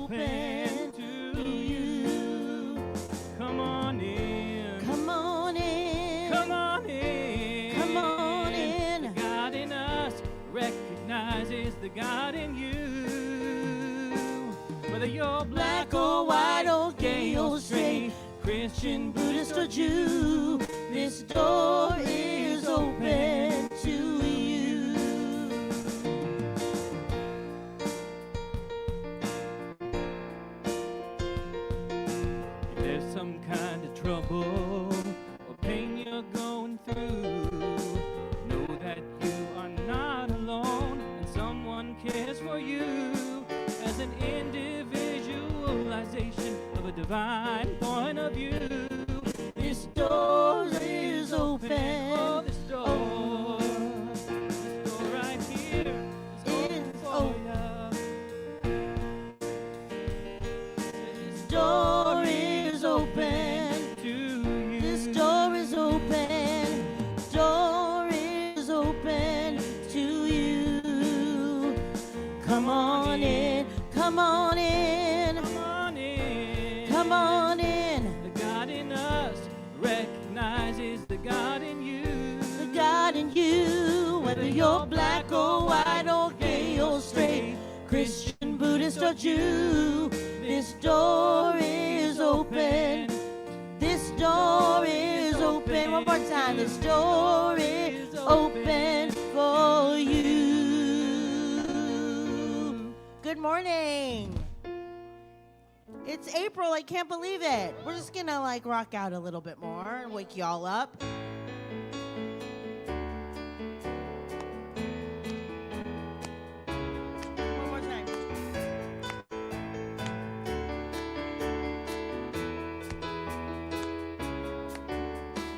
open to you. Come on in. Come on in. Come on in. Come on in. The God in us recognizes the God in you. Whether you're black or white or gay or straight, Christian, Buddhist or Jew, this door is open to you. If there's some kind of trouble or pain you're going through, know that you are not alone and someone cares for you. As an individualization of a divine point of view, this door is open. Oh, this door right here is open. This door is open to you. This door is open. Door is open to you. Come on in. Come on in. Come on in. Come on in. The God in us recognizes the God in you. The God in you. Whether you're black or white or gay or straight, Christian, Buddhist or Jew, this door is open. This door is open. One more time. This door is open for you. Good morning. It's April. I can't believe it. We're just going to rock out a little bit more and wake y'all up. One more time.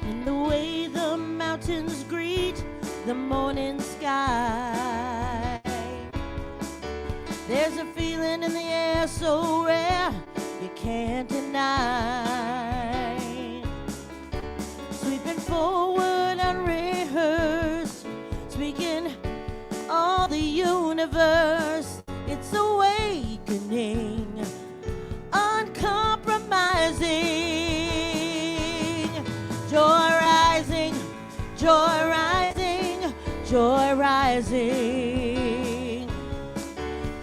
In the way the mountains greet the morning sky, there's a feeling in the air so rare you can't deny. Sweeping forward unrehearsed, speaking all the universe. It's awakening, uncompromising. Joy rising, joy rising, joy rising.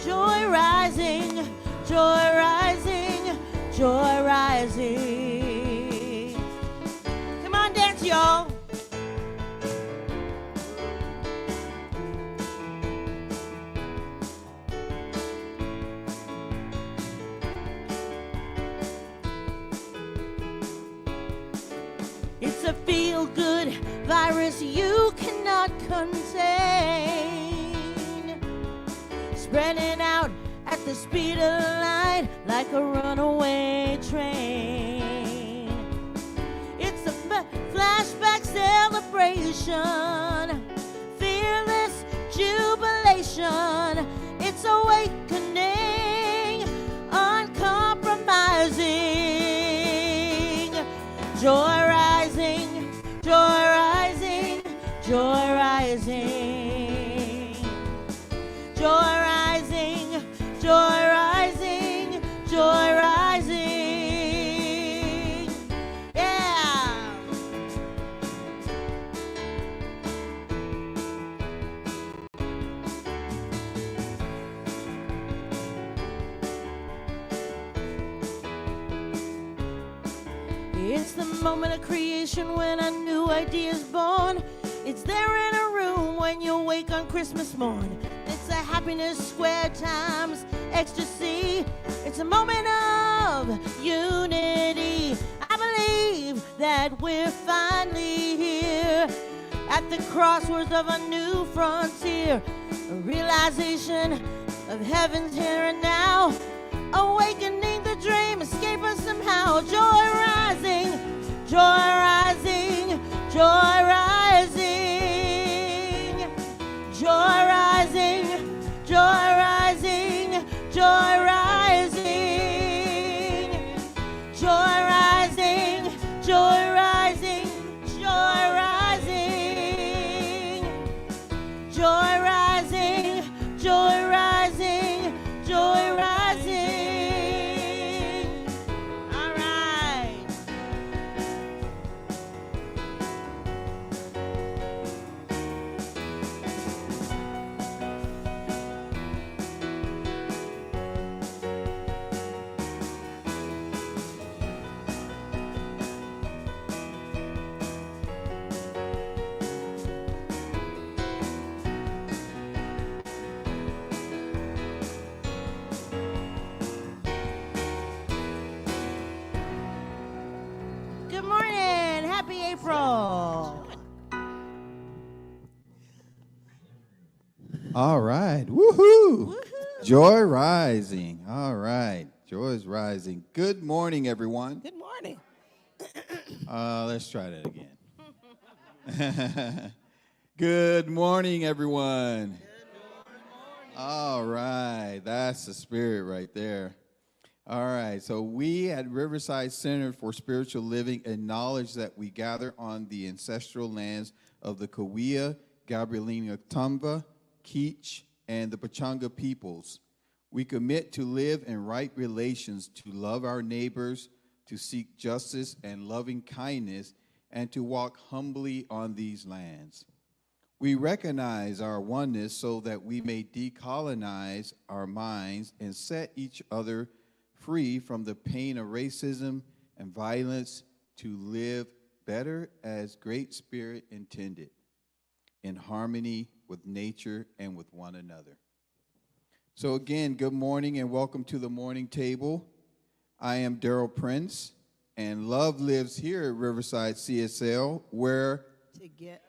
Joy rising, joy rising, joy rising. Come on, dance, y'all. It's a feel-good virus you cannot contain, spreading out at the speed of light like a runaway train. It's a flashback celebration, fearless jubilation. It's awakening, uncompromising. Joy rising, joy rising, joy rising. Joy rising, joy rising, joy rising. Yeah. It's the moment of creation when a new idea's born. It's there in a room when you wake on Christmas morn. It's a happiness square times ecstasy. It's a moment of unity. I believe that we're finally here at the crossroads of a new frontier. A realization of heaven's here and now. Awakening the dream, escape us somehow. Joy rising, joy rising, joy rising. Joy rising, joy rising, joy rising. Joy rising, joy rising, joy rising. Joy rising, joy rising, joy rising. Happy April. All right. Woohoo! Joy rising. All right. Joy is rising. Good morning, everyone. Good morning. Let's try that again. Good morning, everyone. All right. That's the spirit right there. All right. So we at Riverside Center for Spiritual Living acknowledge that we gather on the ancestral lands of the Kauai, Gabrielina Tumba, Keech, and the Pachanga peoples. We commit to live in right relations, to love our neighbors, to seek justice and loving kindness, and to walk humbly on these lands. We recognize our oneness so that we may decolonize our minds and set each other free from the pain of racism and violence to live better as Great Spirit intended, in harmony with nature and with one another. So again, good morning and welcome to the morning table. I am Daryl Prince, and love lives here at Riverside CSL, where To get.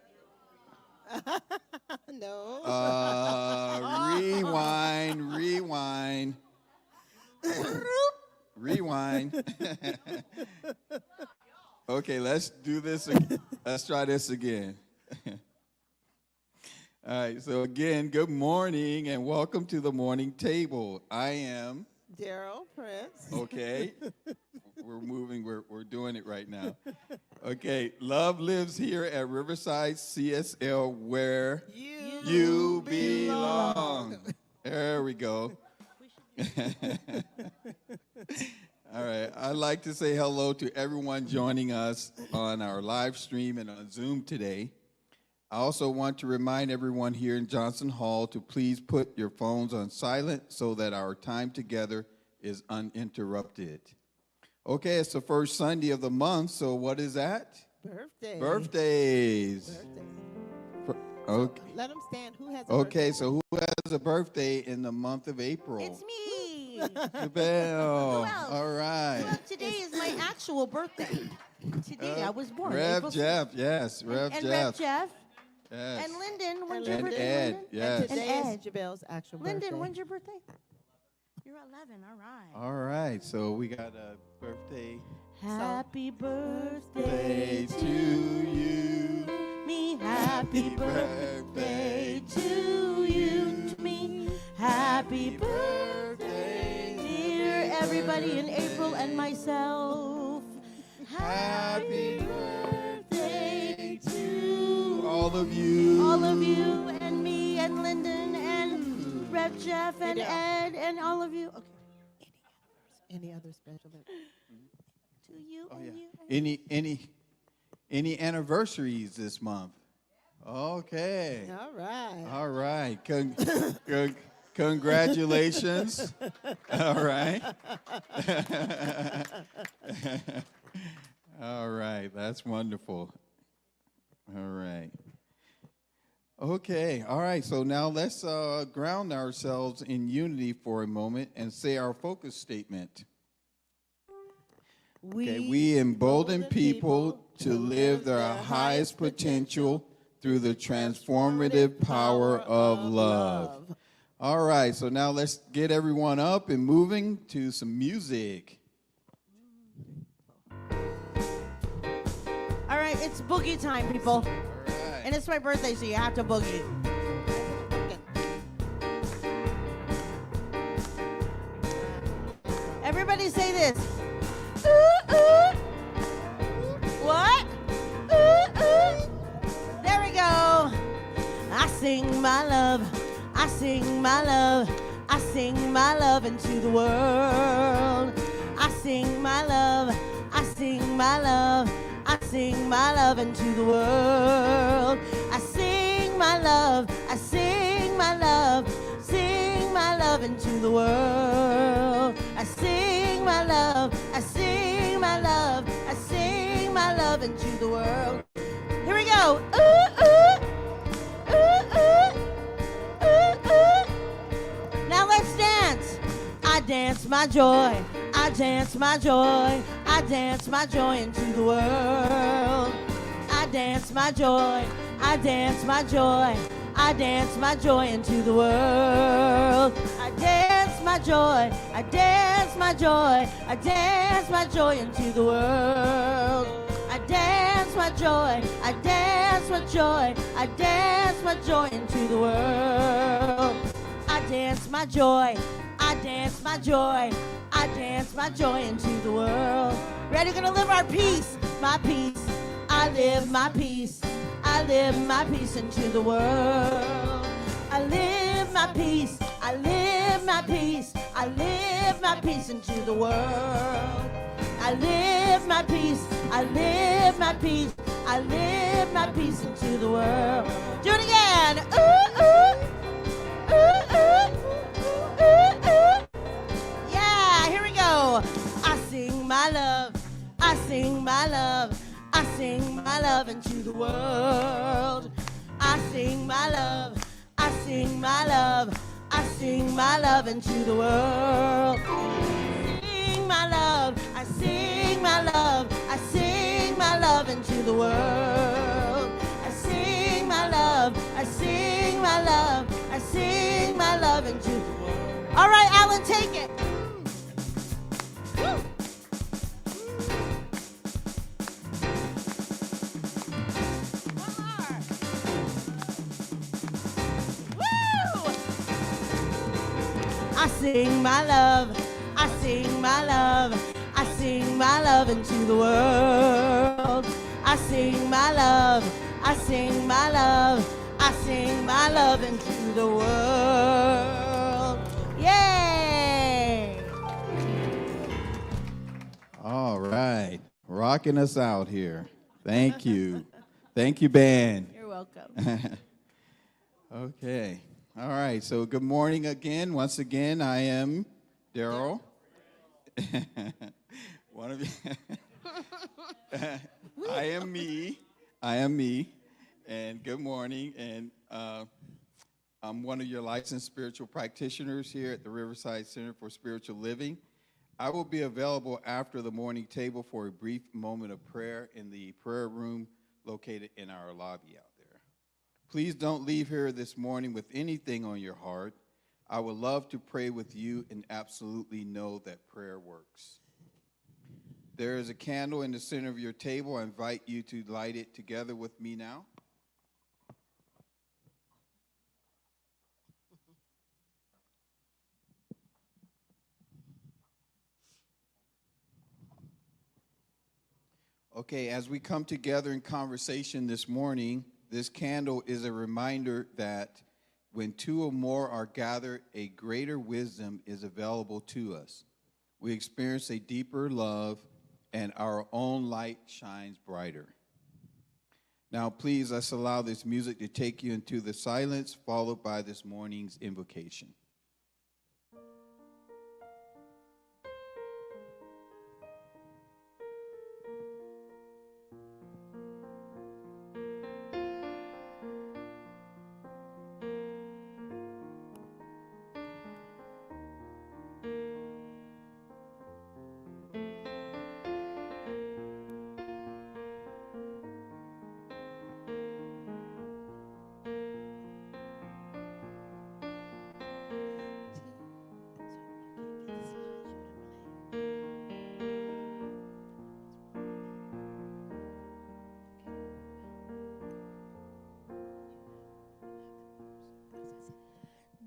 No. Rewind. Okay, let's do this again. Let's try this again. All right, so again, good morning and welcome to the morning table. I am Daryl Prince. okay. We're doing it right now. Okay, love lives here at Riverside CSL, where you belong. There we go. All right, I'd like to say hello to everyone joining us on our live stream and on Zoom today. I also want to remind everyone here in Johnson Hall to please put your phones on silent so that our time together is uninterrupted. Okay, it's the first Sunday of the month, so what is that? Birthday. Birthdays. Okay. Let them stand. Who has a Okay, birthday? so who has a birthday in the month of April? It's me. Bell. Who else? All right. Well, today is my actual birthday. Today I was born. Rev April Jeff, yes. Rev and Jeff. Rev Jeff. Yes. And Lyndon, when's And your birthday? Ed, Lyndon? yes. And today And is Ed. Jabel's actual birthday. Lyndon, when's your birthday? You're 11, all right. All right, so we got a birthday. Happy birthday Day to to you. me. Happy birthday to you. To me. Happy birthday, dear everybody in April and myself. Happy birthday to all of you. all of you and me and Lyndon and Rev Jeff and Ed and all of you. Okay. Any other special birthday? To you Oh, and yeah. you. Any anniversaries this month? Okay. All right. All right. Congratulations. All right. All right. That's wonderful. All right. Okay. All right. So now let's ground ourselves in unity for a moment and say our focus statement. Okay, we embolden people to live their highest potential through the transformative power of love. All right, so now let's get everyone up and moving to some music. All right, it's boogie time, people. All right. And it's my birthday, so you have to boogie. Everybody say this. Ooh, ooh. What? Ooh, ooh. There we go. I sing my love. I sing my love. I sing my love into the world. I sing my love. I sing my love. I sing my love into the world. I sing my love. I sing my love. Sing my love into the world. I sing my love. I sing my love. I sing my love into the world. Here we go. Ooh, ooh. Ooh, ooh. Ooh, ooh. Now let's dance. I dance my joy. I dance my joy. I dance my joy into the world. dance my joy, I dance my joy, I dance my joy into the world. I dance my joy, I dance my joy, I dance my joy into the world. I dance my joy, I dance my joy, I dance my joy into the world. I dance my joy, I dance my joy, I dance my joy into the world. Ready, gonna live our peace, my peace. I live my peace, I live my peace into the world. I live my peace, I live my peace, I live my peace into the world. I live my peace, I live my peace, I live my peace into the world. Do it again. Ooh, ooh, ooh, ooh, ooh, ooh. Yeah, here we go. I sing my love, I sing my love, I sing my love into the world. I sing my love, I sing my love, I sing my love into the world. Sing my love, I sing my love, I sing my love into the world. I sing my love, I sing my love, I sing my love into the world. All right, Alan, take it. Woo. I sing my love, I sing my love, I sing my love into the world. I sing my love, I sing my love, I sing my love into the world. Yay! All right. Rocking us out here. Thank you. Thank you, band. You're welcome. Okay. All right. So good morning again. Once again, I am Daryl. One of you. I am me. I am me. And good morning. And I'm one of your licensed spiritual practitioners here at the Riverside Center for Spiritual Living. I will be available after the morning table for a brief moment of prayer in the prayer room located in our lobby out there. Please don't leave here this morning with anything on your heart. I would love to pray with you and absolutely know that prayer works. There is a candle in the center of your table. I invite you to light it together with me now. Okay, as we come together in conversation this morning, this candle is a reminder that when two or more are gathered, a greater wisdom is available to us. We experience a deeper love, and our own light shines brighter. Now, please, let's allow this music to take you into the silence, followed by this morning's invocation.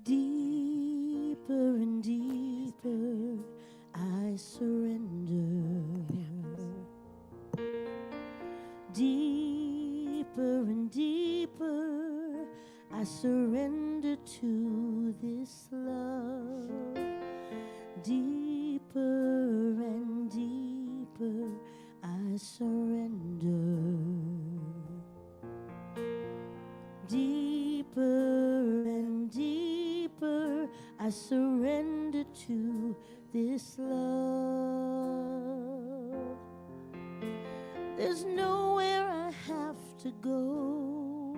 Deeper and deeper I surrender. Deeper and deeper I surrender to this love. Deeper and deeper I surrender. Deeper and deeper I surrender to this love. There's nowhere I have to go,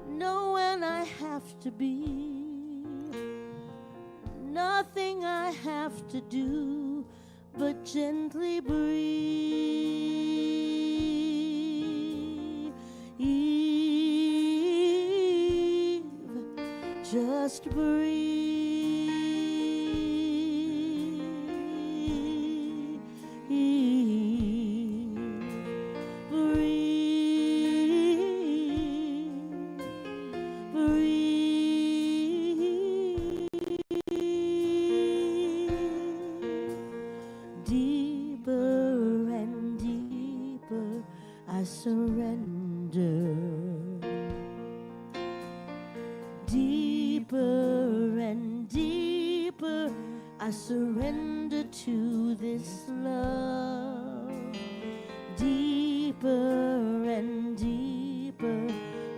nowhere I have to be, nothing I have to do but gently breathe. Just breathe. Deeper and deeper I surrender. Deeper and deeper I surrender to this love. Deeper and deeper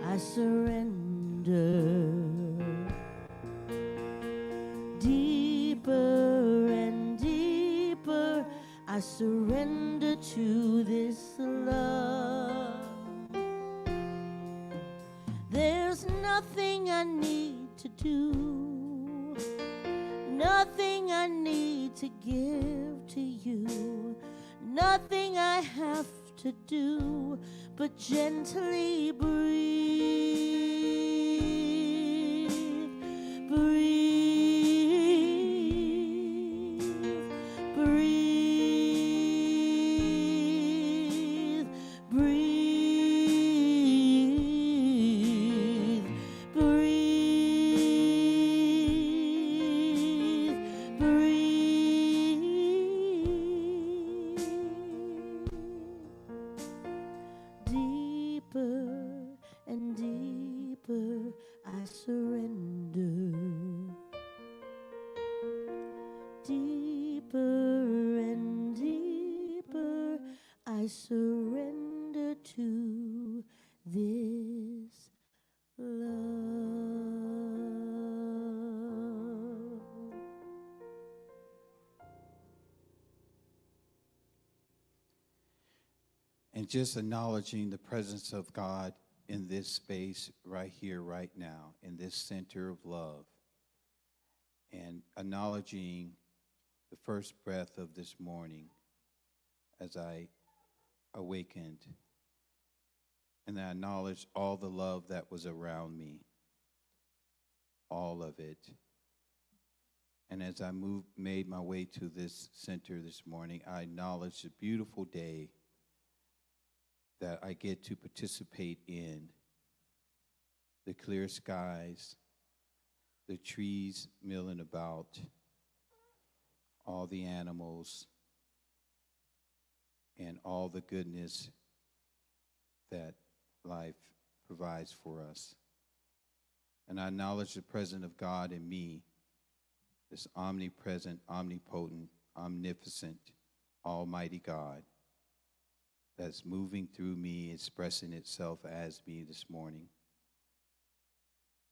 I surrender. Deeper and deeper I surrender to this love. There's nothing I need to do, nothing I need to give to you, nothing I have to do but gently breathe, breathe, breathe, breathe, breathe, breathe. Deeper and deeper I surrender. Deeper and deeper I surrender to this love. And just acknowledging the presence of God in this space right here, right now, in this center of love. And acknowledging the first breath of this morning as I awakened. And I acknowledged all the love that was around me, all of it. And as I made my way to this center this morning, I acknowledged the beautiful day that I get to participate in. The clear skies, the trees milling about, all the animals, and all the goodness that life provides for us. And I acknowledge the presence of God in me, this omnipresent, omnipotent, omnipotent, almighty God that's moving through me, expressing itself as me this morning.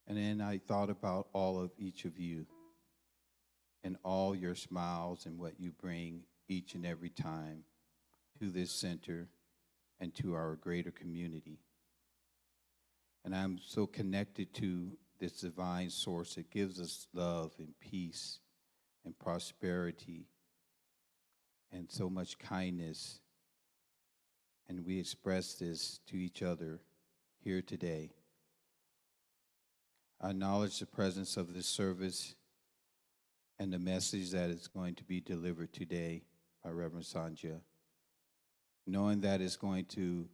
And then I thought about all of each of you and all your smiles and what you bring each and every time to this center and to our greater community. And I'm so connected to this divine source that gives us love and peace and prosperity and so much kindness. And we express this to each other here today. I acknowledge the presence of this service and the message that is going to be delivered today by Reverend Sonja, knowing that it's going to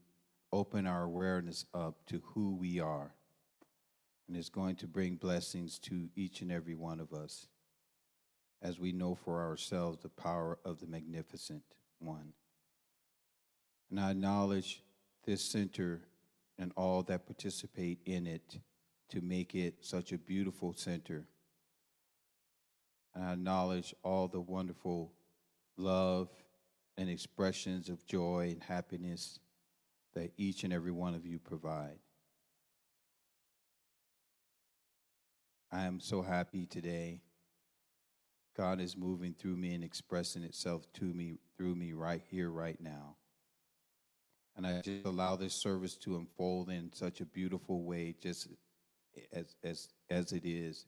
open our awareness up to who we are, and it's going to bring blessings to each and every one of us as we know for ourselves the power of the Magnificent One. And I acknowledge this center and all that participate in it to make it such a beautiful center. And I acknowledge all the wonderful love and expressions of joy and happiness that each and every one of you provide. I am so happy today. God is moving through me and expressing itself to me, through me right here, right now. And I just allow this service to unfold in such a beautiful way, just as it is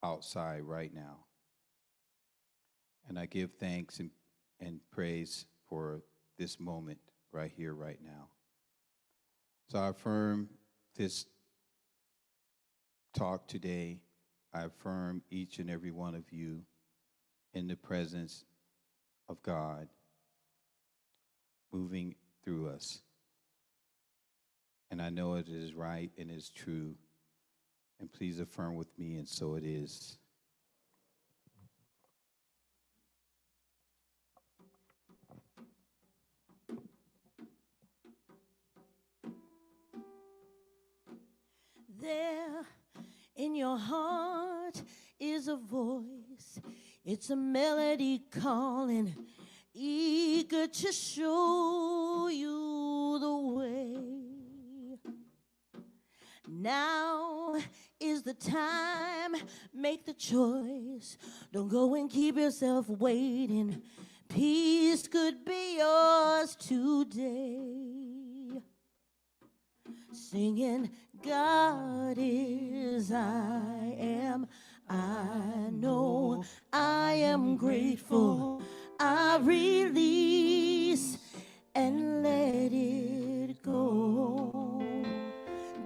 outside right now. And I give thanks and praise for this moment right here, right now. So I affirm this talk today, I affirm each and every one of you in the presence of God moving through us. And I know it is right and is true. And please affirm with me, and so it is. There in your heart is a voice. It's a melody calling, eager to show you the way. Now is the time, make the choice. Don't go and keep yourself waiting. Peace could be yours today. Singing, God is, I am, I know, I am grateful. I release and let it go.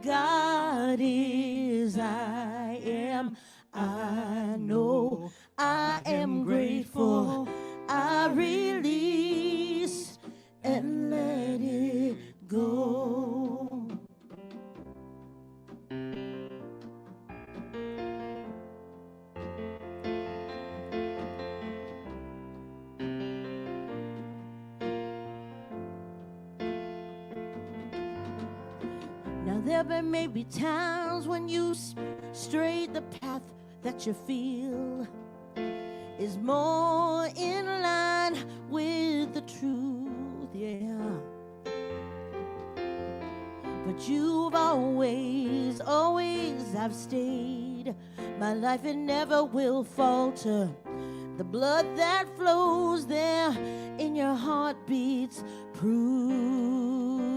God is, I am, I know, I am grateful. I release and let it go. Now there may be times when you stray the path that you feel is more in line with the truth, yeah. But you've always have stayed. My life, it never will falter. The blood that flows there in your heart beats proof.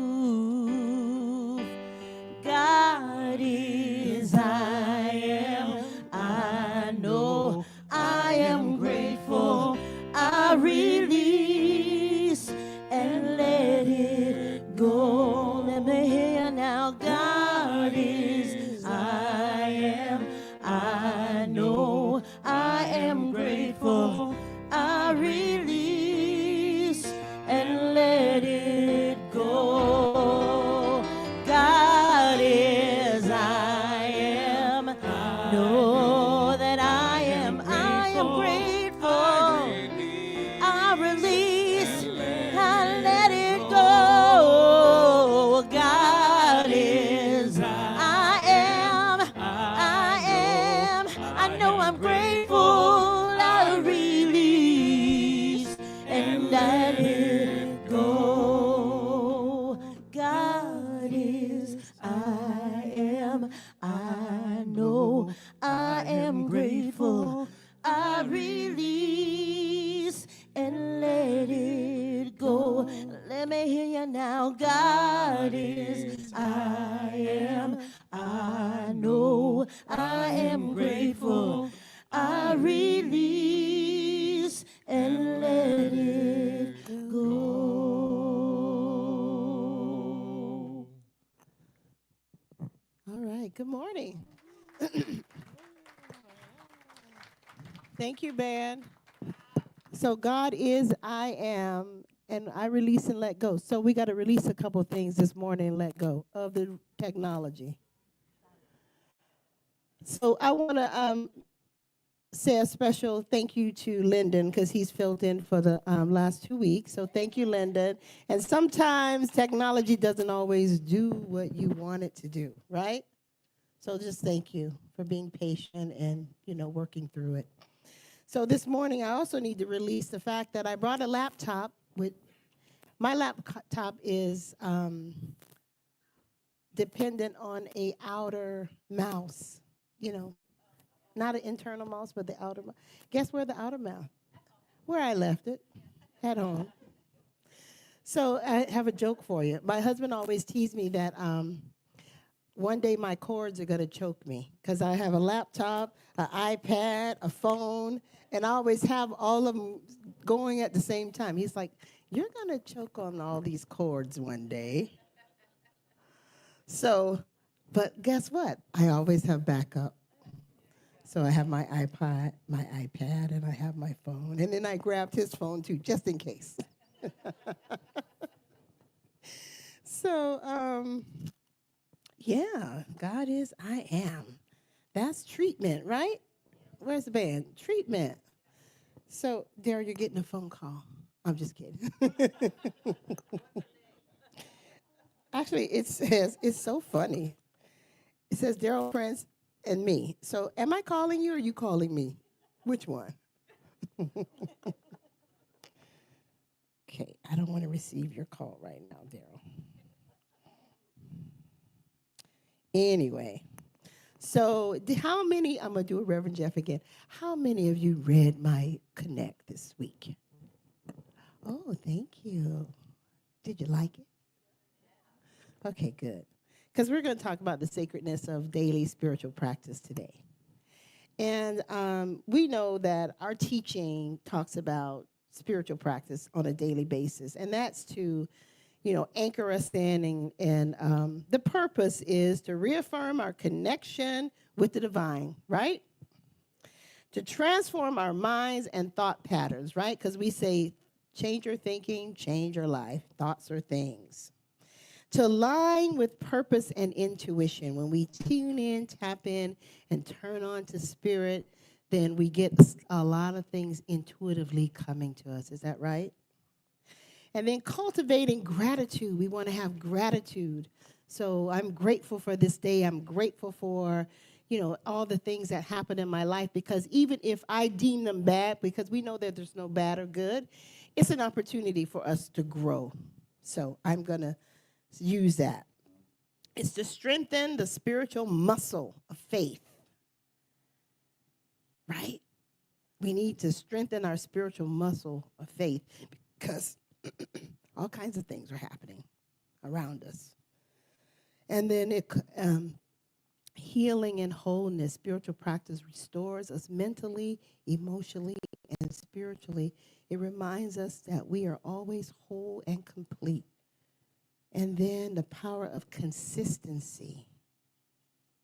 God is, I am, I know, I am grateful. I release and let it go. Let me hear now. God is, I am, I know, I am grateful. I release and let it go. God is, I am, know that I am grateful. I release, I let it go. God is, I am, I know I'm grateful. I release and let it go. God is, I am, I know, I am grateful. I release and let it go. Let me hear you now. God is, I am, I know, I am grateful. I release and let it go. All right, good morning. Thank you, band. So God is, I am, and I release and let go. So we got to release a couple of things this morning and let go of the technology. So I want to say a special thank you to Lyndon because he's filled in for the last 2 weeks. So thank you, Lyndon. And sometimes technology doesn't always do what you want it to do, right? So just thank you for being patient and, working through it. So this morning, I also need to release the fact that I brought a laptop. My laptop is dependent on a outer mouse, not an internal mouse, but the outer mouse. Guess where the outer mouse? Where I left it, at home. So I have a joke for you. My husband always teased me that one day my cords are going to choke me because I have a laptop, an iPad, a phone, and I always have all of them going at the same time. He's like, you're going to choke on all these cords one day. So But guess what? I always have backup. So I have my iPad, and I have my phone. And then I grabbed his phone too, just in case. So, yeah, God is I am. That's treatment, right? Where's the band? Treatment. So, Daryl, you're getting a phone call. I'm just kidding. Actually, it says, it's so funny. It says Daryl Prince and me. So, am I calling you or are you calling me? Which one? Okay, I don't want to receive your call right now, Daryl. Anyway, so how many, I'm going to do a Reverend Jeff again. How many of you read my Connect this week? Oh, thank you. Did you like it? Okay, good. Because we're going to talk about the sacredness of daily spiritual practice today. And we know that our teaching talks about spiritual practice on a daily basis, and that's to, anchor us in, and the purpose is to reaffirm our connection with the divine, right? To transform our minds and thought patterns, right? Because we say, change your thinking, change your life, thoughts are things. To align with purpose and intuition. When we tune in, tap in, and turn on to spirit, then we get a lot of things intuitively coming to us. Is that right? And then cultivating gratitude. We want to have gratitude. So I'm grateful for this day. I'm grateful for, all the things that happen in my life, because even if I deem them bad, because we know that there's no bad or good, it's an opportunity for us to grow. So I'm going to use that. It's to strengthen the spiritual muscle of faith, right? We need to strengthen our spiritual muscle of faith because all kinds of things are happening around us. And then healing and wholeness, spiritual practice restores us mentally, emotionally, and spiritually. It reminds us that we are always whole and complete. And then the power of consistency.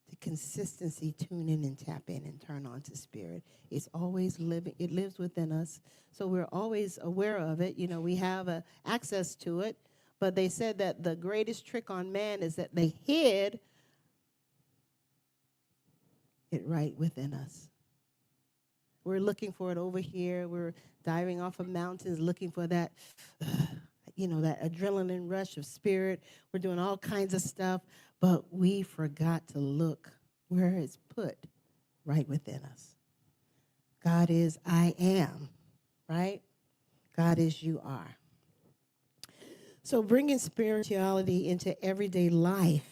The consistency, tune in and tap in and turn on to spirit. It's always living. It lives within us. So we're always aware of it. We have access to it. But they said that the greatest trick on man is that they hid it right within us. We're looking for it over here. We're diving off of mountains looking for that that adrenaline rush of spirit. We're doing all kinds of stuff, but we forgot to look where it's put right within us. God is I am, right? God is you are. So bringing spirituality into everyday life,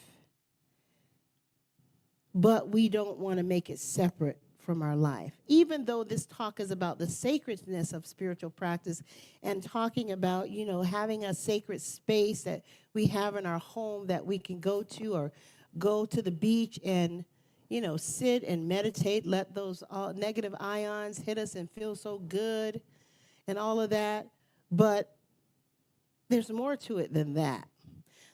but we don't want to make it separate from our life. Even though this talk is about the sacredness of spiritual practice and talking about, having a sacred space that we have in our home that we can go to, or go to the beach and, sit and meditate, let those negative ions hit us and feel so good and all of that. But there's more to it than that.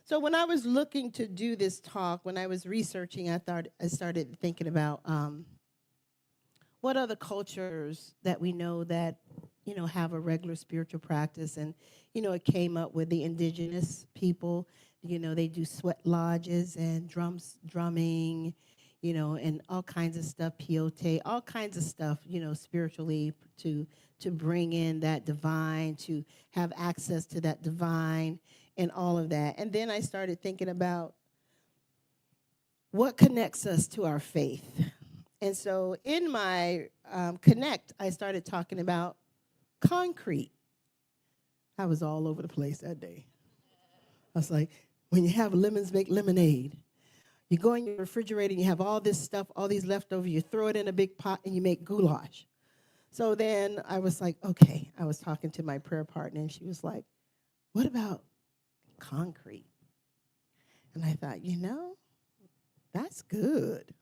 So when I was looking to do this talk, when I was researching, I started thinking about what other cultures that we know that, have a regular spiritual practice. And, it came up with the indigenous people. They do sweat lodges and drumming, and all kinds of stuff, peyote, all kinds of stuff, spiritually to bring in that divine, to have access to that divine and all of that. And then I started thinking about what connects us to our faith. And so in my Connect, I started talking about concrete. I was all over the place that day. I was like, when you have lemons, make lemonade. You go in your refrigerator and you have all this stuff, all these leftovers, you throw it in a big pot and you make goulash. So then I was like, okay, I was talking to my prayer partner and she was like, what about concrete? And I thought, that's good.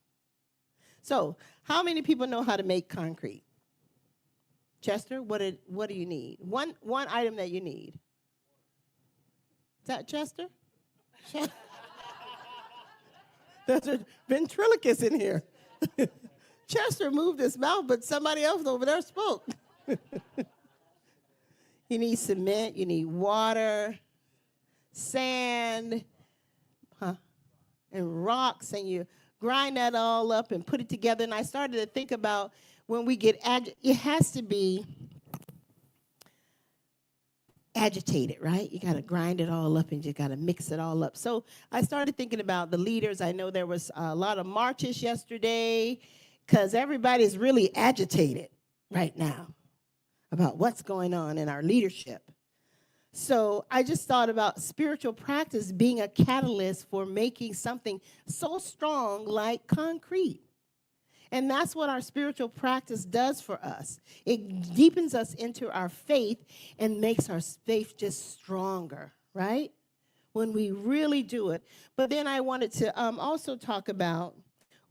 So, how many people know how to make concrete? Chester, what do you need? One item that you need. Is that Chester? There's a ventriloquist in here. Chester moved his mouth, but somebody else over there spoke. You need cement, you need water, sand, and rocks, and you grind that all up and put it together. And I started to think about when we get it has to be agitated, right? You got to grind it all up and you got to mix it all up. So I started thinking about the leaders. I know there was a lot of marches yesterday because everybody's really agitated right now about what's going on in our leadership. So I just thought about spiritual practice being a catalyst for making something so strong like concrete. And that's what our spiritual practice does for us. It deepens us into our faith and makes our faith just stronger, right? When we really do it. But then I wanted to also talk about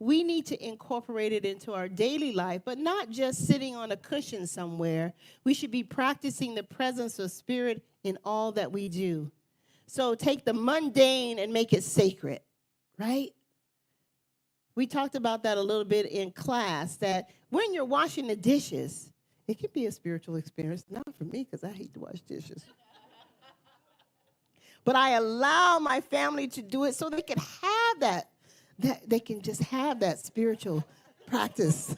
we need to incorporate it into our daily life, but not just sitting on a cushion somewhere. We should be practicing the presence of Spirit in all that we do. So take the mundane and make it sacred, right? We talked about that a little bit in class, that when you're washing the dishes, it can be a spiritual experience. Not for me, because I hate to wash dishes. But I allow my family to do it so they can have that they can just have that spiritual practice.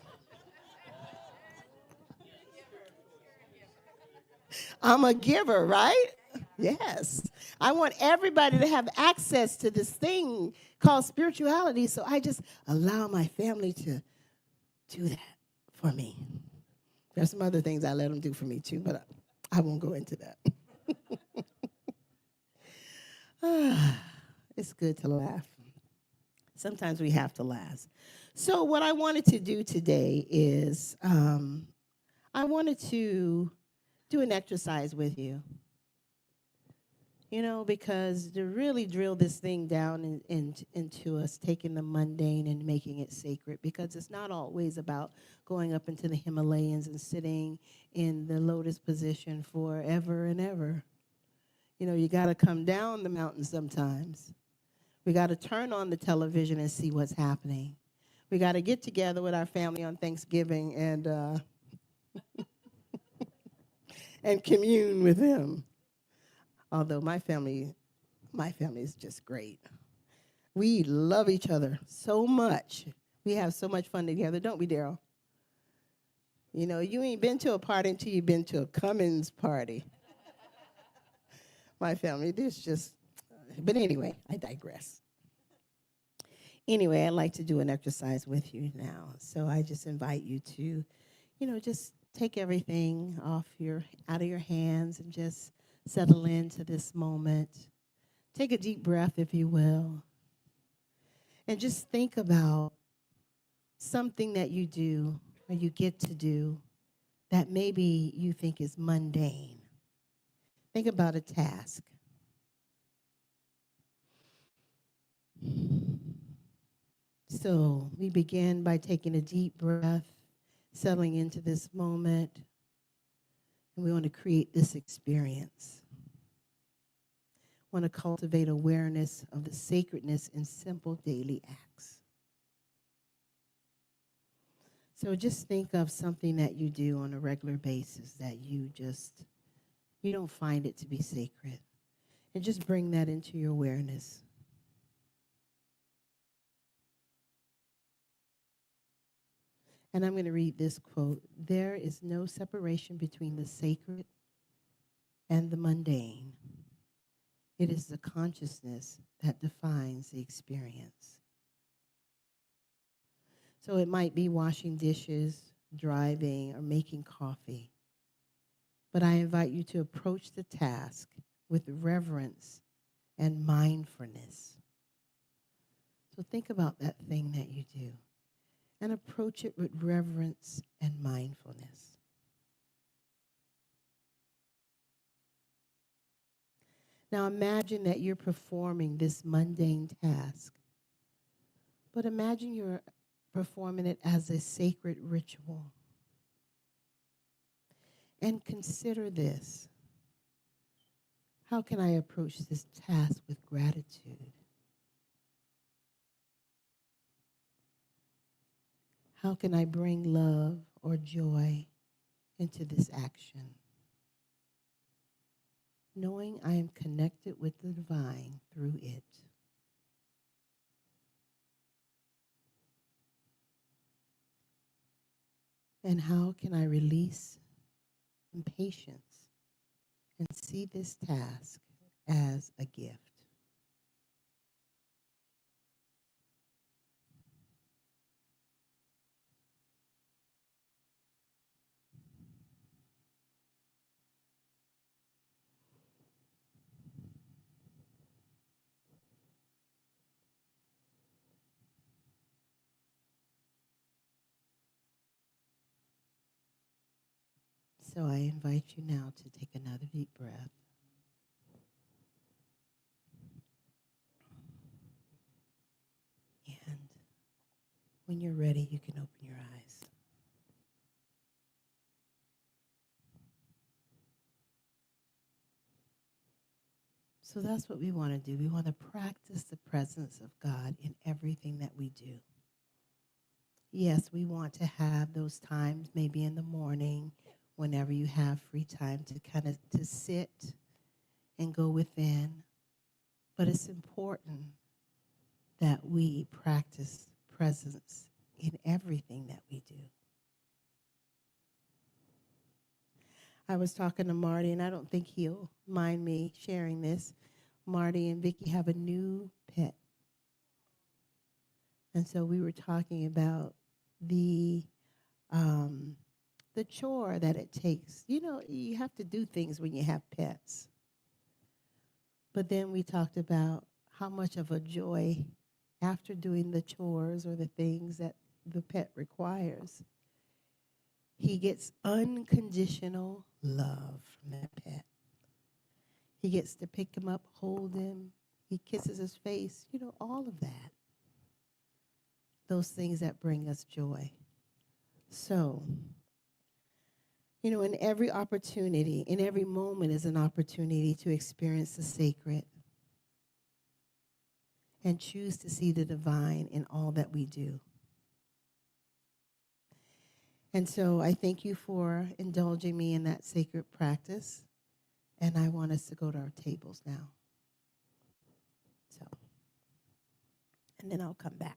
I'm a giver, right? Yes. I want everybody to have access to this thing called spirituality, so I just allow my family to do that for me. There's some other things I let them do for me too, but I won't go into that. It's good to laugh. Sometimes we have to laugh. So what I wanted to do today is I wanted to do an exercise with you. You know, because to really drill this thing down into us, taking the mundane and making it sacred, because it's not always about going up into the Himalayas and sitting in the lotus position forever and ever. You know, you got to come down the mountain sometimes. We got to turn on the television and see what's happening. We got to get together with our family on Thanksgiving and and commune with them. Although my family is just great. We love each other so much. We have so much fun together, don't we, Daryl? You know, you ain't been to a party until you've been to a Cummins party. My family, this just, but anyway, I digress. Anyway, I'd like to do an exercise with you now. So I just invite you to, you know, just take everything out of your hands and just settle into this moment. Take a deep breath, if you will. And just think about something that you do or you get to do that maybe you think is mundane. Think about a task. So we begin by taking a deep breath, settling into this moment, and we want to create this experience. Want to cultivate awareness of the sacredness in simple daily acts. So just think of something that you do on a regular basis that you don't find it to be sacred. And just bring that into your awareness. And I'm going to read this quote. There is no separation between the sacred and the mundane. It is the consciousness that defines the experience. So it might be washing dishes, driving, or making coffee. But I invite you to approach the task with reverence and mindfulness. So think about that thing that you do and approach it with reverence and mindfulness. Now imagine that you're performing this mundane task, but imagine you're performing it as a sacred ritual. And consider this. How can I approach this task with gratitude? How can I bring love or joy into this action? Knowing I am connected with the divine through it. And how can I release impatience and see this task as a gift? So I invite you now to take another deep breath. And when you're ready, you can open your eyes. So that's what we want to do. We want to practice the presence of God in everything that we do. Yes, we want to have those times, maybe in the morning, whenever you have free time to kind of to sit and go within. But it's important that we practice presence in everything that we do. I was talking to Marty, and I don't think he'll mind me sharing this. Marty and Vicky have a new pet. And so we were talking about the chore that it takes. You know, you have to do things when you have pets. But then we talked about how much of a joy after doing the chores or the things that the pet requires. He gets unconditional love from that pet. He gets to pick him up, hold him. He kisses his face, you know, all of that. Those things that bring us joy. So, you know, in every opportunity, in every moment is an opportunity to experience the sacred and choose to see the divine in all that we do. And so I thank you for indulging me in that sacred practice. And I want us to go to our tables now. So, and then I'll come back.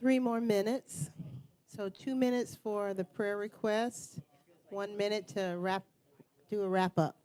3 more minutes. So 2 minutes for the prayer request, 1 minute to do a wrap up.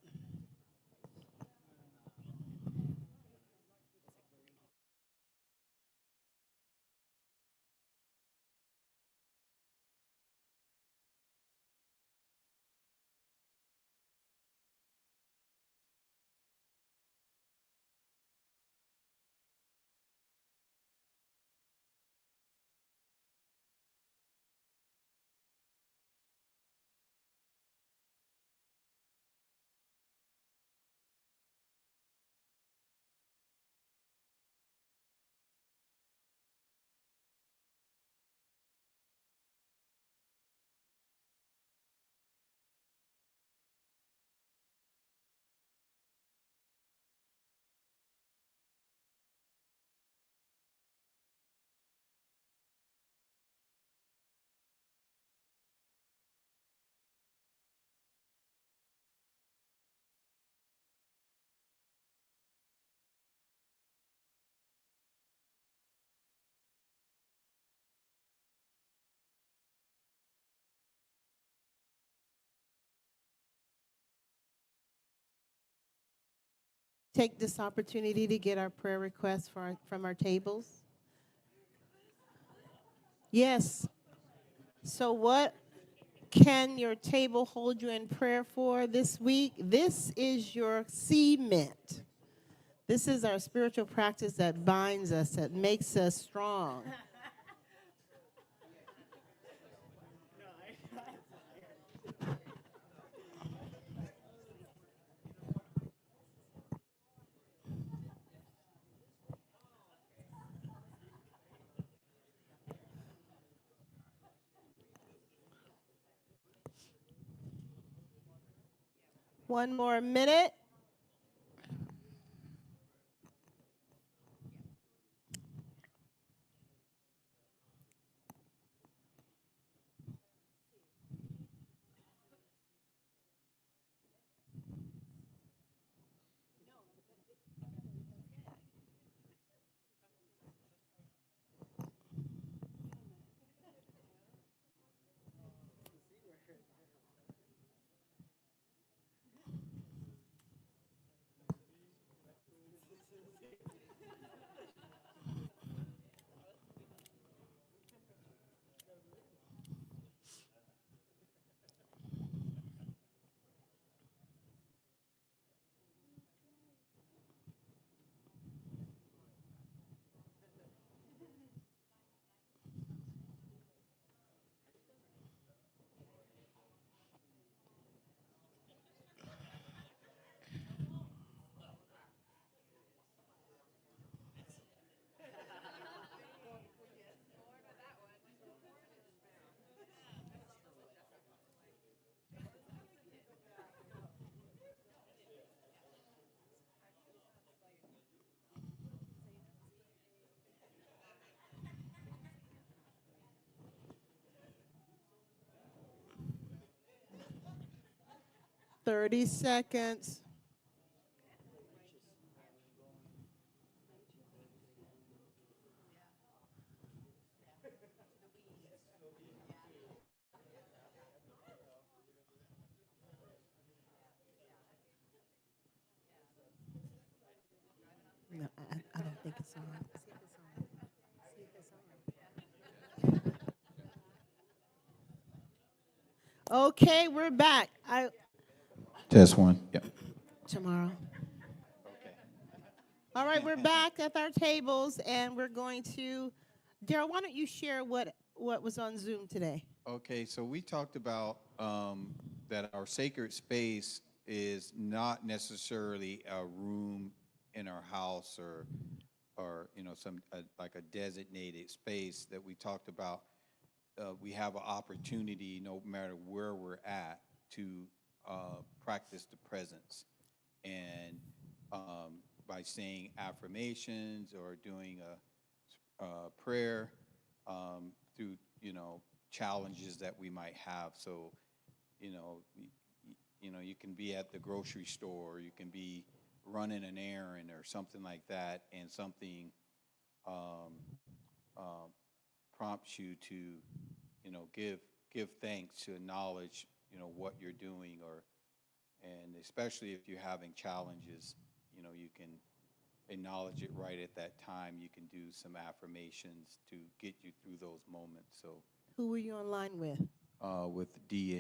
Take this opportunity to get our prayer requests from our tables. Yes. So what can your table hold you in prayer for this week? This is your cement. This is our spiritual practice that binds us, that makes us strong. One more minute. Thirty seconds. No, I don't think it's on. See if it's on. See if it's on. Okay, we're back. Test one. Yep. Tomorrow. Okay. All right, we're back at our tables, and we're going to. Daryl, why don't you share what was on Zoom today? Okay, so we talked about that our sacred space is not necessarily a room in our house or some like a designated space that we talked about. We have an opportunity, no matter where we're at, to practice the presence, and by saying affirmations or doing a prayer through challenges that we might have. So you know you can be at the grocery store, you can be running an errand or something like that, and something um, prompts you to, give thanks, to acknowledge, what you're doing, and especially if you're having challenges, you can acknowledge it right at that time. You can do some affirmations to get you through those moments. So, Who were you online with? with D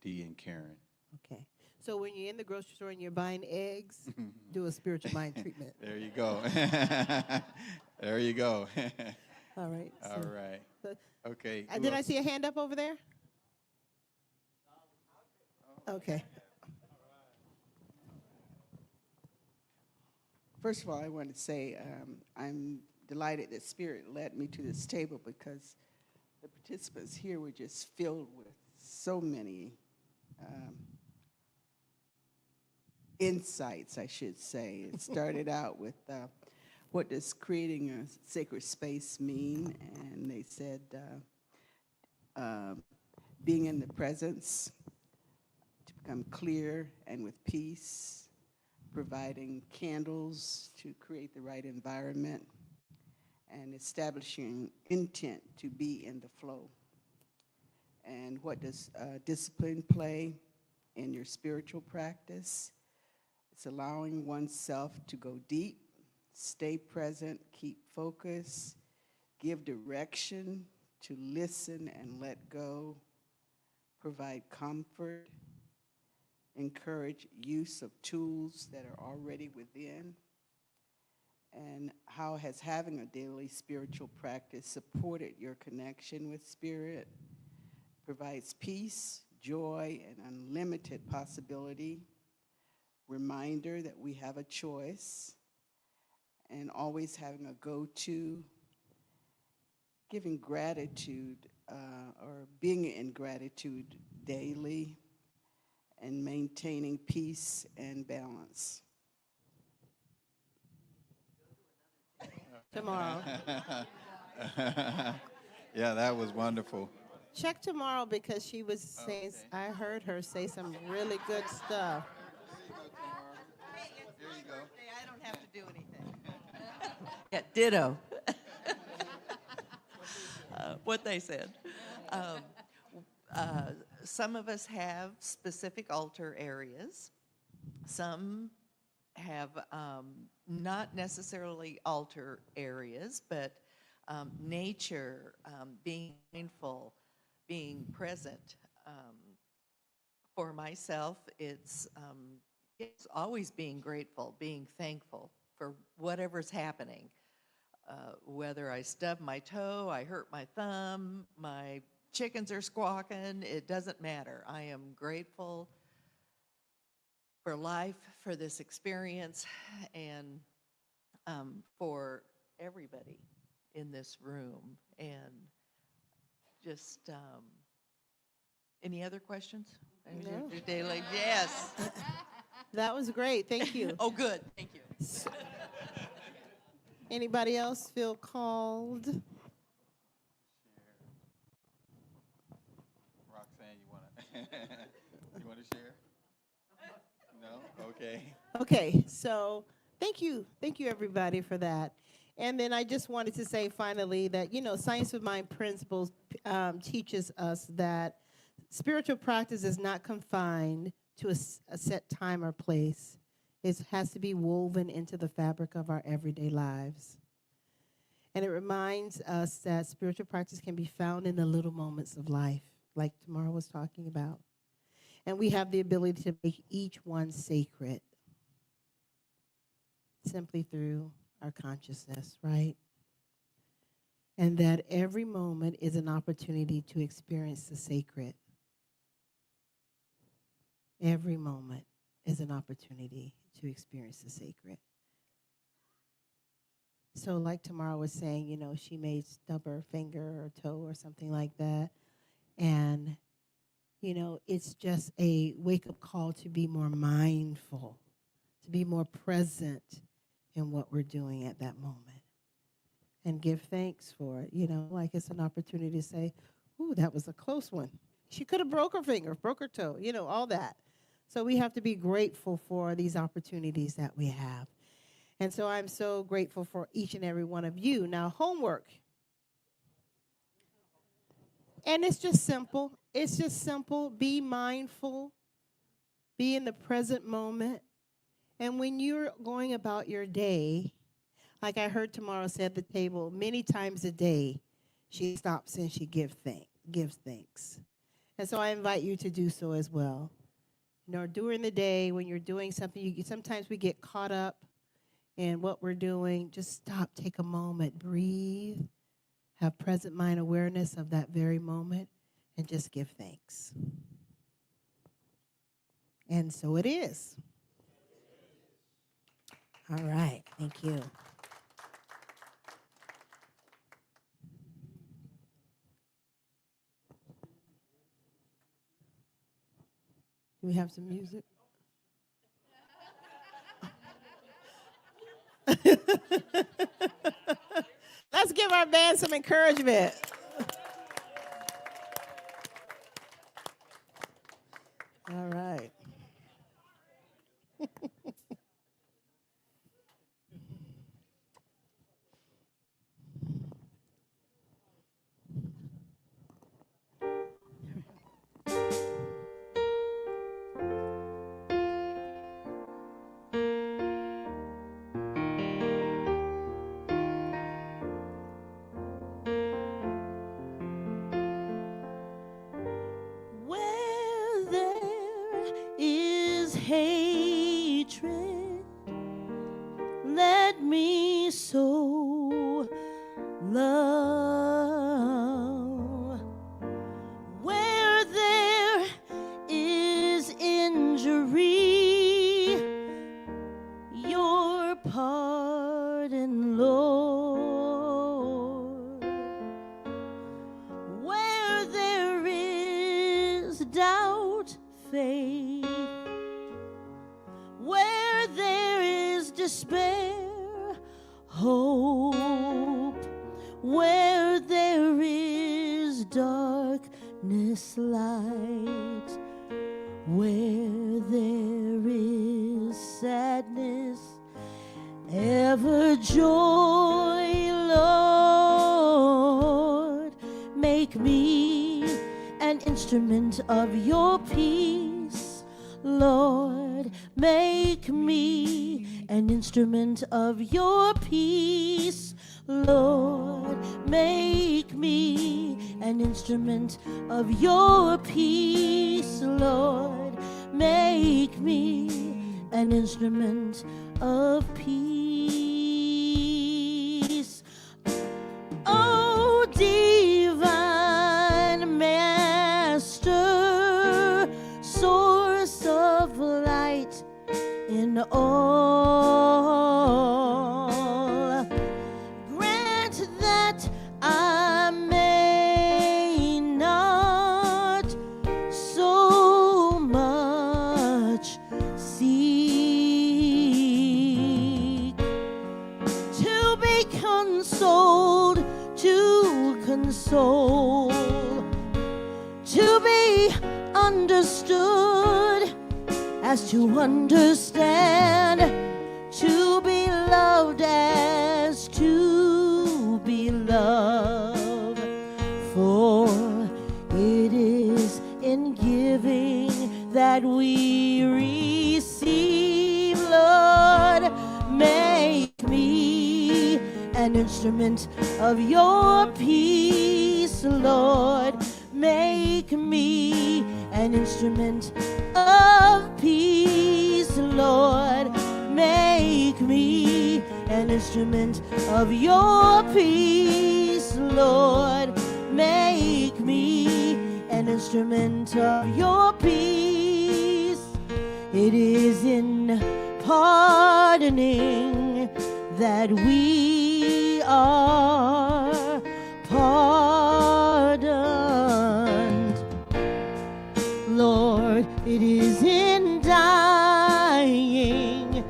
and Karen. Okay. So when you're in the grocery store and you're buying eggs, do a spiritual mind treatment. There you go. There you go. All right. All right. So, Okay. did I see a hand up over there? Okay. First of all, I want to say I'm delighted that Spirit led me to this table because the participants here were just filled with so many insights, I should say. It started out with what does creating a sacred space mean? And they said being in the presence to become clear and with peace, providing candles to create the right environment, and establishing intent to be in the flow. And what does discipline play in your spiritual practice? It's allowing oneself to go deep, stay present, keep focus, give direction, to listen and let go, provide comfort, encourage use of tools that are already within, and how has having a daily spiritual practice supported your connection with Spirit, provides peace, joy, and unlimited possibility, reminder that we have a choice, and always having a go-to, giving gratitude or being in gratitude daily, and maintaining peace and balance. Tomorrow. Yeah, that was wonderful. Check tomorrow because she was saying, I heard her say some really good stuff. Here you go. I don't have to do anything. Yeah, ditto. What they said. Some of us have specific altar areas. Some have not necessarily altar areas, but nature, being mindful, being present. For myself, it's always being grateful, being thankful for whatever's happening. Whether I stub my toe, I hurt my thumb, my chickens are squawking, it doesn't matter. I am grateful for life, for this experience, and for everybody in this room. And just, any other questions? No. Daily, yes. That was great. Thank you. Oh, good. Thank you. Anybody else feel called? Roxanne, you want to share? No? Okay. Okay, so thank you everybody for that. And then I just wanted to say finally that, Science of Mind Principles teaches us that spiritual practice is not confined to a set time or place. It has to be woven into the fabric of our everyday lives. And it reminds us that spiritual practice can be found in the little moments of life, like Tamara was talking about. And we have the ability to make each one sacred simply through our consciousness, right? And that every moment is an opportunity to experience the sacred. Every moment is an opportunity to experience the sacred. So like Tamara was saying, she may stub her finger or toe or something like that. And, it's just a wake-up call to be more mindful, to be more present in what we're doing at that moment. And give thanks for it, like it's an opportunity to say, ooh, that was a close one. She could have broke her finger, broke her toe, all that. So we have to be grateful for these opportunities that we have. And so I'm so grateful for each and every one of you. Now, homework. And it's just simple. It's just simple. Be mindful. Be in the present moment. And when you're going about your day, like I heard Tamara say at the table, many times a day, she stops and she gives thanks. And so I invite you to do so as well. You know, during the day when you're doing something, sometimes we get caught up in what we're doing. Just stop, take a moment, breathe, have present mind awareness of that very moment, and just give thanks. And so it is. All right, thank you. Do we have some music? Let's give our band some encouragement. All right. Where there is hatred, let me sow love. Where there is injury, your pardon, Lord. Where there is doubt, faith. Where there is despair, hope. Where there is darkness, light. Where there is sadness, ever joy, Lord. Make me an instrument of your peace, Lord. Make me an instrument of your peace, Lord. Make me an instrument of your peace, Lord. Make me an instrument of peace. Oh, divine Master, source of light in all, grant that I may not so much seek to be consoled, to console, to be understood as to understand, to be loved as to be loved. For it is in giving that we receive, Lord. Make me an instrument of your peace, Lord. Make me an instrument of peace, Lord. Make me an instrument of your peace, Lord. Make me an instrument of your peace. It is in pardoning that we are pardoned, Lord. It is in dying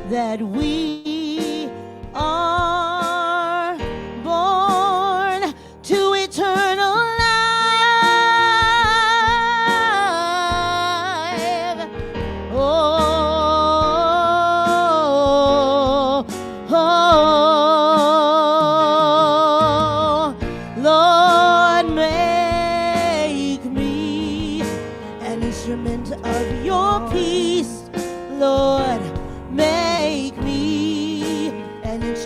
that we are born to eternal life. Oh, oh,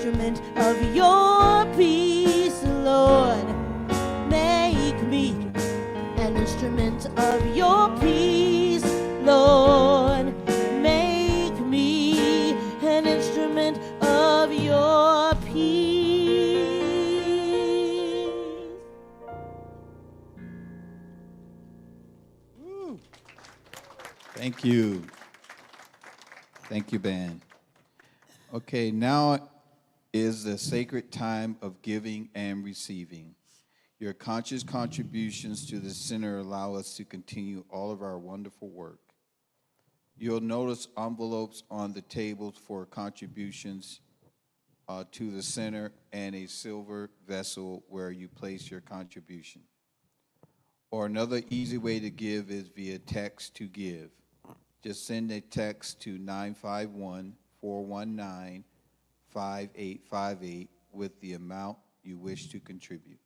instrument of your peace, Lord. Make me an instrument of your peace, Lord. Make me an instrument of your peace. Thank you. Thank you, Ben. Okay, now is the sacred time of giving and receiving. Your conscious contributions to the center allow us to continue all of our wonderful work. You'll notice envelopes on the tables for contributions to the center and a silver vessel where you place your contribution. Or another easy way to give is via text to give. Just send a text to 951-419-5858 with the amount you wish to contribute.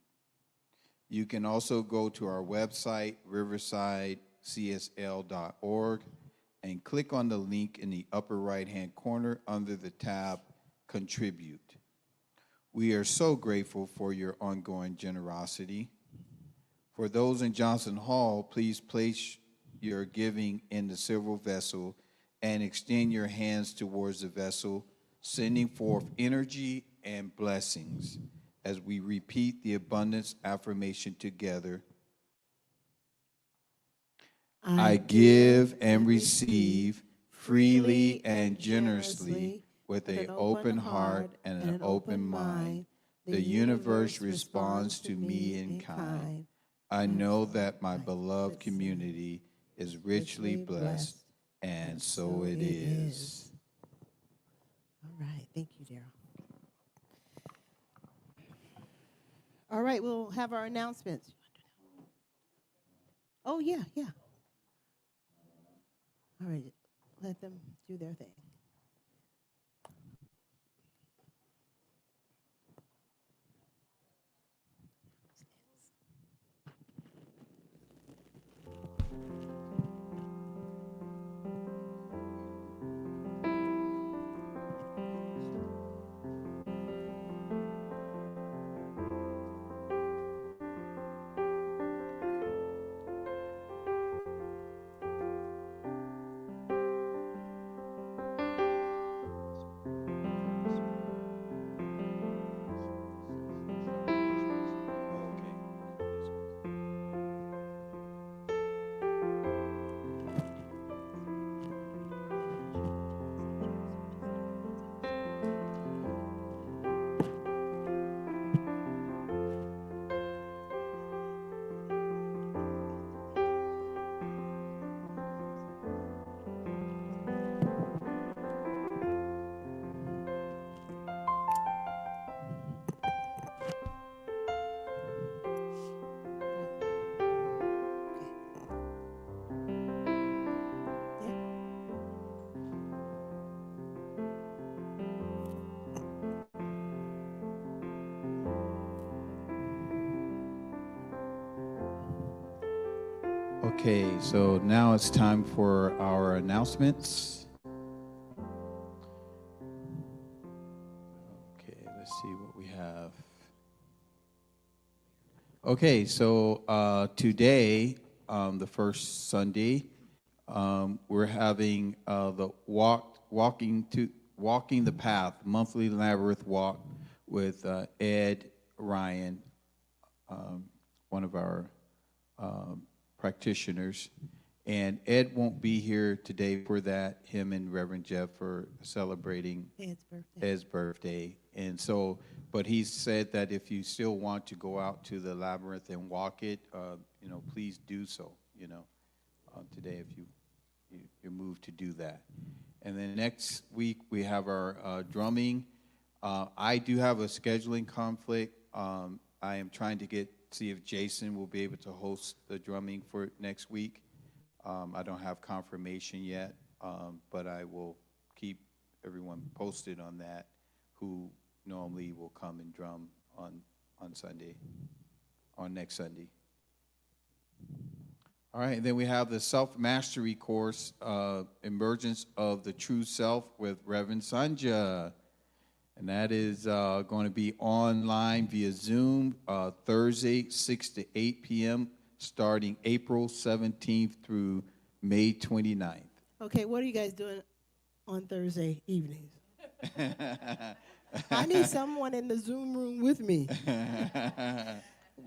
You can also go to our website, riversidecsl.org, and click on the link in the upper right-hand corner under the tab Contribute. We are so grateful for your ongoing generosity. For those in Johnson Hall, please place your giving in the silver vessel and extend your hands towards the vessel, sending forth energy and blessings as we repeat the abundance affirmation together. I give and receive freely and generously with an open heart and an open mind. The universe responds to me in kind. I know that my beloved community is richly blessed, and so it is. All right. Thank you, Daryl. All right, we'll have our announcements. Oh, yeah. All right, let them do their thing. Okay, so now it's time for our announcements. Okay, let's see what we have. Okay, so today, the first Sunday, we're having the walking the path monthly labyrinth walk with Ed Ryan, one of our practitioners, and Ed won't be here today for that. Him and Reverend Jeff are celebrating Ed's birthday, and so, but he said that if you still want to go out to the labyrinth and walk it, please do so. Today, if you're moved to do that, and then next week we have our drumming. I do have a scheduling conflict. I am trying to see if Jason will be able to host the drumming for next week. I don't have confirmation yet, but I will keep everyone posted on that who normally will come and drum on next Sunday. All right, and then we have the self-mastery course, Emergence of the True Self with Reverend Sonja. And that is going to be online via Zoom Thursday, 6 to 8 p.m., starting April 17th through May 29th. Okay, what are you guys doing on Thursday evenings? I need someone in the Zoom room with me.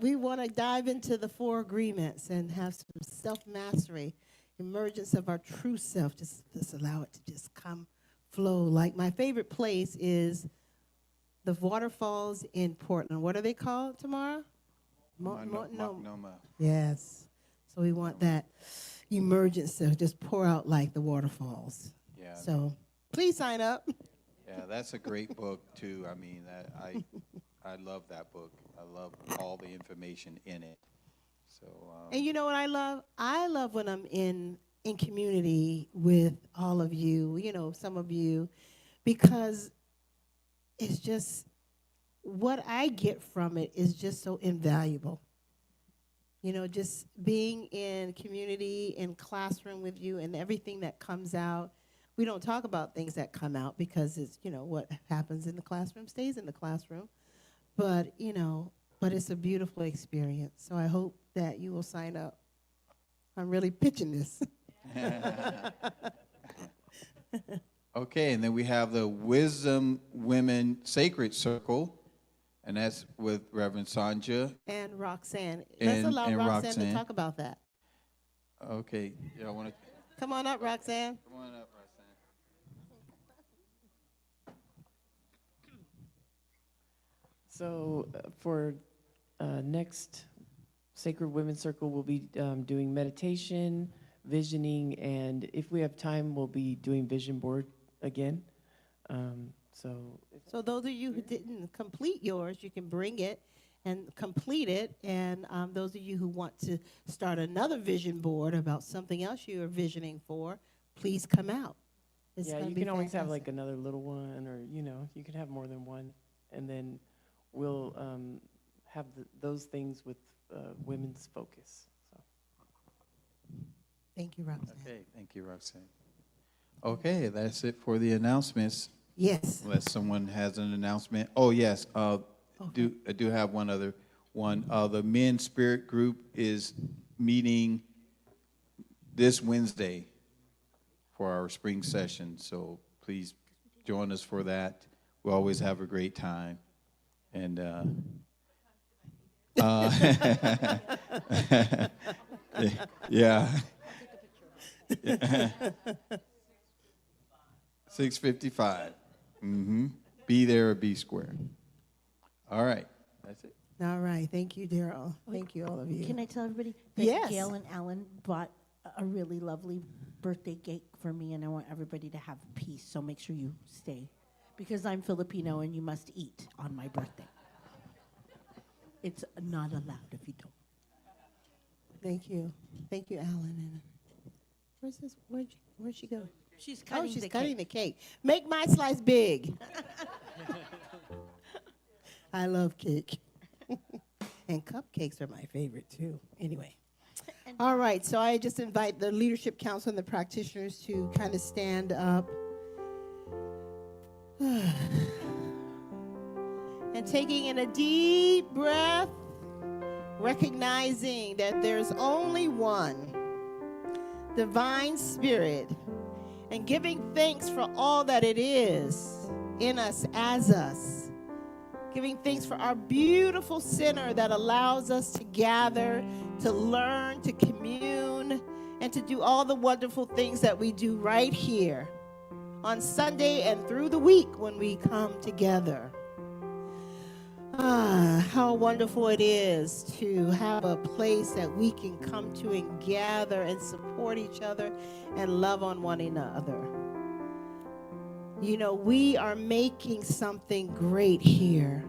We want to dive into the 4 agreements and have some self-mastery, emergence of our true self. Just allow it to just come, flow. Like my favorite place is the waterfalls in Portland. What are they called tomorrow? Multnomah. Yes. So we want that emergence to just pour out like the waterfalls. Yeah. So please sign up. Yeah, that's a great book too. I mean, I love that book. I love all the information in it. So. And you know what I love? I love when I'm in community with all of you. You know, some of you, because it's just what I get from it is just so invaluable. You know, just being in community, in classroom with you, and everything that comes out. We don't talk about things that come out because it's, you know, what happens in the classroom stays in the classroom. But, you know, but it's a beautiful experience. So I hope that you will sign up. I'm really pitching this. Okay, and then we have the Wisdom Women Sacred Circle, and that's with Reverend Sonja. And Roxanne. Let's allow and Roxanne to Roxanne. talk about that. Okay, yeah, I want to Come on up, Roxanne. come on up, Roxanne. So for next Sacred Women's Circle, we'll be doing meditation, visioning, and if we have time, we'll be doing vision board again. So those of you who didn't complete yours, you can bring it and complete it. And those of you who want to start another vision board about something else you are visioning for, please come out. It's yeah, gonna you be can always have fantastic. like another little one, or you can have more than one, and then we'll have those things with women's focus. So. Thank you, Roxanne. Okay, thank you, Roxanne. Okay, that's it for the announcements. Yes. Unless someone has an announcement. Oh, yes, I do have one other one. The Men's Spirit Group is meeting this Wednesday for our spring session, so please join us for that. We always have a great time. And yeah. 6:55. Be there or be square. All right. That's it. All right. Thank you, Daryl. Thank you, all of you. Can I tell everybody that Yes. Gail and Alan bought a really lovely birthday cake for me, and I want everybody to have peace, so make sure you stay. Because I'm Filipino, and you must eat on my birthday. It's not allowed if you don't. Thank you. Thank you, Alan. And where's this? Where'd she go? She's cutting she's the cutting cake. the cake. Make my slice big. I love cake. And cupcakes are my favorite, too. Anyway. All right, so I just invite the Leadership Council and the practitioners to kind of stand up. And taking in a deep breath, recognizing that there's only one divine spirit, and giving thanks for all that it is in us, as us. Giving thanks for our beautiful center that allows us to gather, to learn, to commune, and to do all the wonderful things that we do right here on Sunday and through the week when we come together. How wonderful it is to have a place that we can come to and gather and support each other and love on one another. You know, we are making something great here.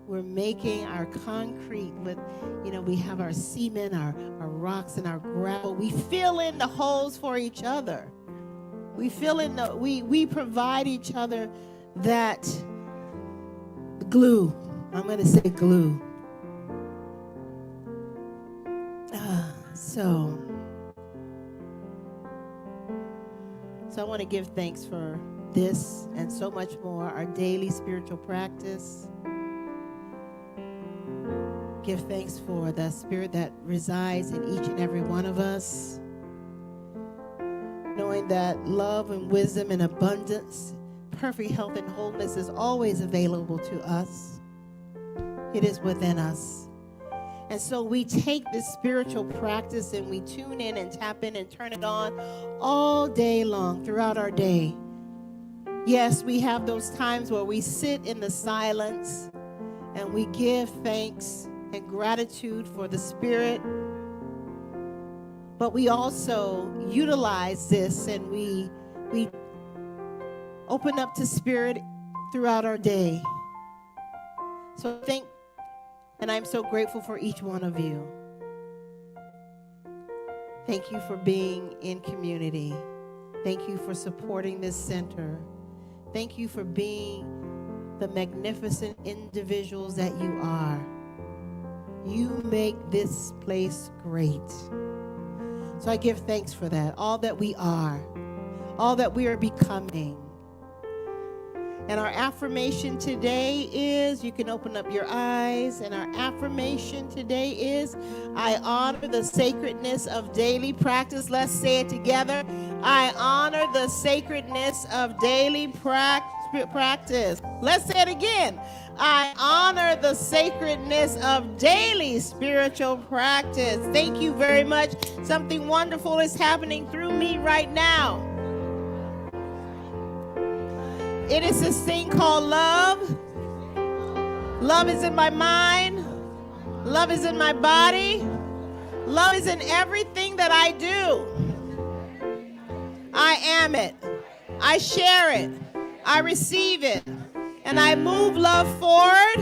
We're making our concrete with, we have our cement, our rocks, and our gravel. We fill in the holes for each other. We fill in we provide each other that glue. I'm going to say glue. So I want to give thanks for this and so much more, our daily spiritual practice. Give thanks for the Spirit that resides in each and every one of us. Knowing that love and wisdom and abundance, perfect health and wholeness is always available to us. It is within us. And so we take this spiritual practice and we tune in and tap in and turn it on all day long throughout our day. Yes, we have those times where we sit in the silence and we give thanks and gratitude for the Spirit. But we also utilize this and we open up to Spirit throughout our day. So and I'm so grateful for each one of you. Thank you for being in community. Thank you for supporting this center. Thank you for being the magnificent individuals that you are. You make this place great. So I give thanks for that, all that we are, all that we are becoming. And our affirmation today is, you can open up your eyes, and our affirmation today is, I honor the sacredness of daily practice. Let's say it together. I honor the sacredness of daily practice. Let's say it again. I honor the sacredness of daily spiritual practice. Thank you very much. Something wonderful is happening through me right now. It is this thing called love. Love is in my mind. Love is in my body. Love is in everything that I do. I am it. I share it. I receive it. And I move love forward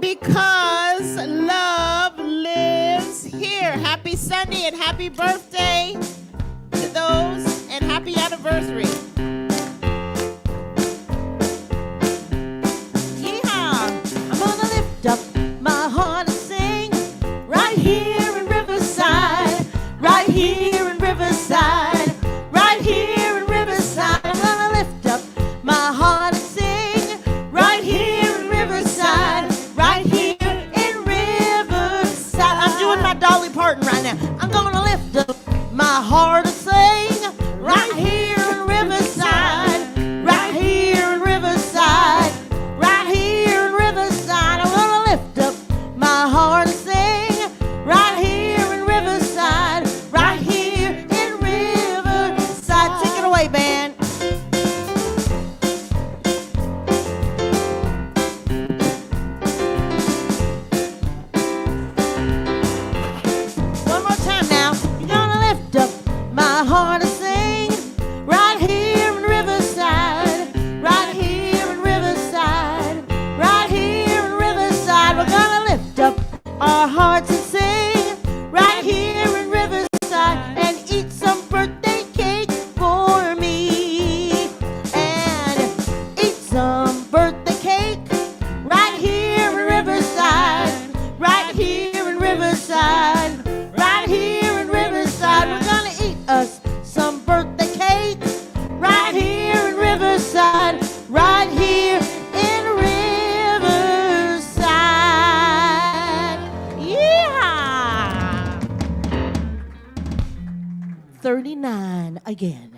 because love lives here. Happy Sunday and happy birthday to those, and happy anniversary. Up my heart and sing right here in Riverside, right here in Riverside, right here in Riverside. I'm gonna lift up my heart and sing right here in Riverside, right here in Riverside. I'm doing my Dolly Parton right now. I'm gonna lift up my heart and sing right here in Riverside, right here in Riverside, right here in Riverside. Lift up my heart and sing right here in Riverside, right here in Riverside. Take it away, band. One more time now. You're gonna lift up my heart and sing right here in Riverside, right here in Riverside, right here in Riverside. We're gonna lift up our hearts and sing right here in Riverside, and eat some birthday cake for me, and eat some birthday cake right here in Riverside, right here in Riverside, right here in Riverside. We're gonna eat us some birthday cake right here in Riverside, right here in Riverside. Yeah. 39 again.